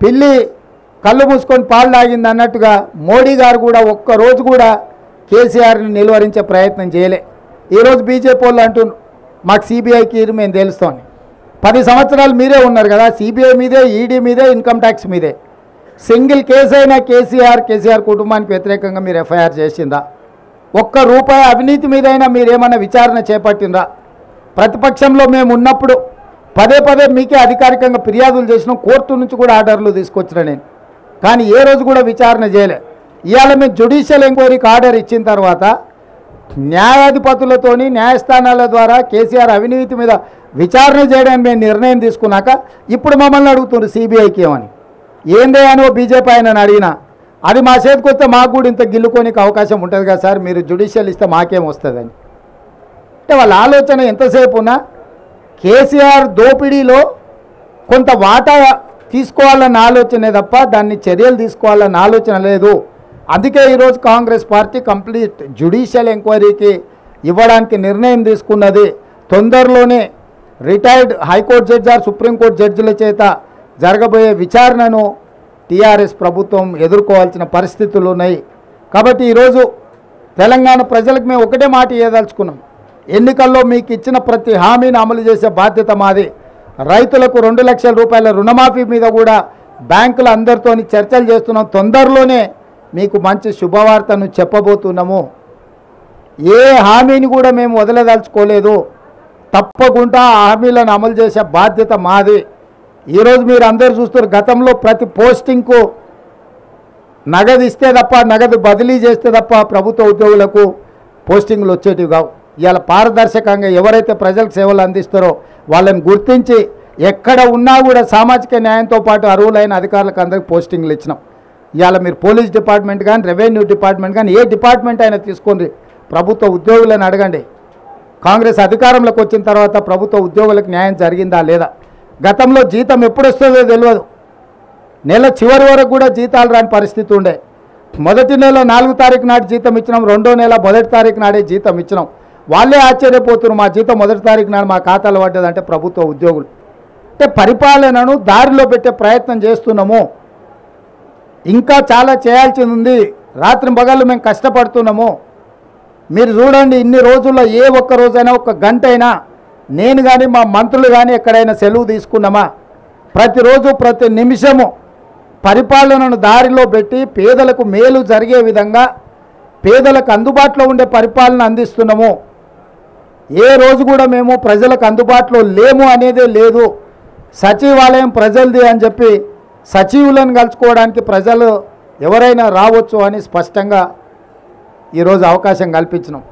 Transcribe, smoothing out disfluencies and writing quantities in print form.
పిల్లి కళ్ళు మూసుకొని పాలు తాగింది అన్నట్టుగా మోడీ గారు కూడా ఒక్కరోజు కూడా కేసీఆర్ని నిలువరించే ప్రయత్నం చేయలే. ఈరోజు బీజేపీ వాళ్ళు అంటున్నారు మాకు సిబిఐకి మేము తెలుస్తామని. 10 సంవత్సరాలు మీరే ఉన్నారు కదా, సిబిఐ మీదే, ఈడీ మీదే, ఇన్కమ్ ట్యాక్స్ మీదే. సింగిల్ కేసు అయినా కేసీఆర్ కుటుంబానికి వ్యతిరేకంగా మీరు ఎఫ్ఐఆర్ చేసిందా? ఒక్క రూపాయి అవినీతి మీదైనా మీరేమన్నా విచారణ చేపట్టిందా? ప్రతిపక్షంలో మేము ఉన్నప్పుడు పదే మీకే అధికారికంగా ఫిర్యాదులు చేసినాం, కోర్టు నుంచి కూడా ఆర్డర్లు తీసుకొచ్చిన నేను, కానీ ఏ రోజు కూడా విచారణ చేయలే. ఇవాళ మేము జ్యుడిషియల్ ఎంక్వైరీకి ఆర్డర్ ఇచ్చిన తర్వాత న్యాయాధిపతులతోని న్యాయస్థానాల ద్వారా కేసీఆర్ అవినీతి మీద విచారణ చేయడానికి మేము నిర్ణయం తీసుకున్నాక ఇప్పుడు మమ్మల్ని అడుగుతున్నారు సిబిఐకి ఏమని. ఏందే అని ఓ బీజేపీ ఆయన అడిగినా అది మా చేతికి వస్తే మాకు కూడా ఇంత గిల్లుకోనికి అవకాశం ఉంటుంది కదా సార్, మీరు జ్యుడిషియల్ ఇస్తే మాకేం వస్తుందని. అంటే వాళ్ళ ఆలోచన ఎంతసేపు ఉన్నా కేసీఆర్ దోపిడీలో కొంత వాటా తీసుకోవాలన్న ఆలోచనే తప్ప దాన్ని చర్యలు తీసుకోవాలన్న ఆలోచన లేదు. అందుకే ఈరోజు కాంగ్రెస్ పార్టీ కంప్లీట్ జ్యుడిషియల్ ఎంక్వైరీకి ఇవ్వడానికి నిర్ణయం తీసుకున్నది. తొందరలోనే retired high court judge or supreme court జడ్జిల చేత జరగబోయే విచారణను టీఆర్ఎస్ ప్రభుత్వం ఎదుర్కోవాల్సిన పరిస్థితులు ఉన్నాయి. కాబట్టి ఈరోజు తెలంగాణ ప్రజలకు మేము ఒకటే మాట ఇవ్వదలుచుకున్నాం, ఎన్నికల్లో మీకు ఇచ్చిన ప్రతి హామీని అమలు చేసే బాధ్యత మాది. రైతులకు 2 లక్షల రూపాయల రుణమాఫీ మీద కూడా బ్యాంకుల అందరితో చర్చలు చేస్తున్నాం. తొందరలోనే మీకు మంచి శుభవార్తను చెప్పబోతున్నాము. ఏ హామీని కూడా మేము వదలదలుచుకోలేదు. తప్పకుండా ఆ హామీలను అమలు చేసే బాధ్యత మాది. ఈరోజు మీరు అందరూ చూస్తారు, గతంలో ప్రతి పోస్టింగ్కు నగదు ఇస్తే తప్ప, నగదు బదిలీ చేస్తే తప్ప ప్రభుత్వ ఉద్యోగులకు పోస్టింగ్లు వచ్చేటివి కావు. ఇవాళ పారదర్శకంగా ఎవరైతే ప్రజలకు సేవలు అందిస్తారో వాళ్ళని గుర్తించి ఎక్కడ ఉన్నా కూడా సామాజిక న్యాయంతో పాటు అర్హులైన అధికారులకు అందరికీ పోస్టింగ్లు ఇచ్చినాం. ఇవాళ మీరు పోలీస్ డిపార్ట్మెంట్ కానీ, రెవెన్యూ డిపార్ట్మెంట్ కానీ, ఏ డిపార్ట్మెంట్ అయినా తీసుకోండి, ప్రభుత్వ ఉద్యోగులను అడగండి. కాంగ్రెస్ అధికారంలోకి వచ్చిన తర్వాత ప్రభుత్వ ఉద్యోగులకు న్యాయం జరిగిందా లేదా? గతంలో జీతం ఎప్పుడు వస్తుందో తెలియదు, నెల చివరి వరకు కూడా జీతాలు రాని పరిస్థితి ఉండే. మొదటి నెల 4వ తారీఖు నాటి జీతం ఇచ్చినాం, 2వ నెల 1వ తారీఖు నాడే జీతం ఇచ్చినాం. వాళ్ళే ఆశ్చర్యపోతున్నారు, మా జీతం 1వ తారీఖు నాడు మా ఖాతాలో పడ్డదంటే ప్రభుత్వ ఉద్యోగులు. అంటే పరిపాలనను దారిలో పెట్టే ప్రయత్నం చేస్తున్నాము. ఇంకా చాలా చేయాల్సింది ఉంది. రాత్రి పగళ్ళు మేము కష్టపడుతున్నాము. మీరు చూడండి, ఇన్ని రోజుల్లో ఏ ఒక్క రోజైనా, ఒక్క గంట అయినా నేను కానీ మా మంత్రులు కానీ ఎక్కడైనా సెలవు తీసుకున్నామా? ప్రతిరోజు ప్రతి నిమిషము పరిపాలనను దారిలో పెట్టి పేదలకు మేలు జరిగే విధంగా పేదలకు అందుబాటులో ఉండే పరిపాలన అందిస్తున్నాము. ఏ రోజు కూడా మేము ప్రజలకు అందుబాటులో లేము అనేదే లేదు. సచివాలయం ప్రజలది అని చెప్పి సచివులను కలుసుకోవడానికి ప్రజలు ఎవరైనా రావచ్చు అని స్పష్టంగా ఈరోజు అవకాశం కల్పించినాం.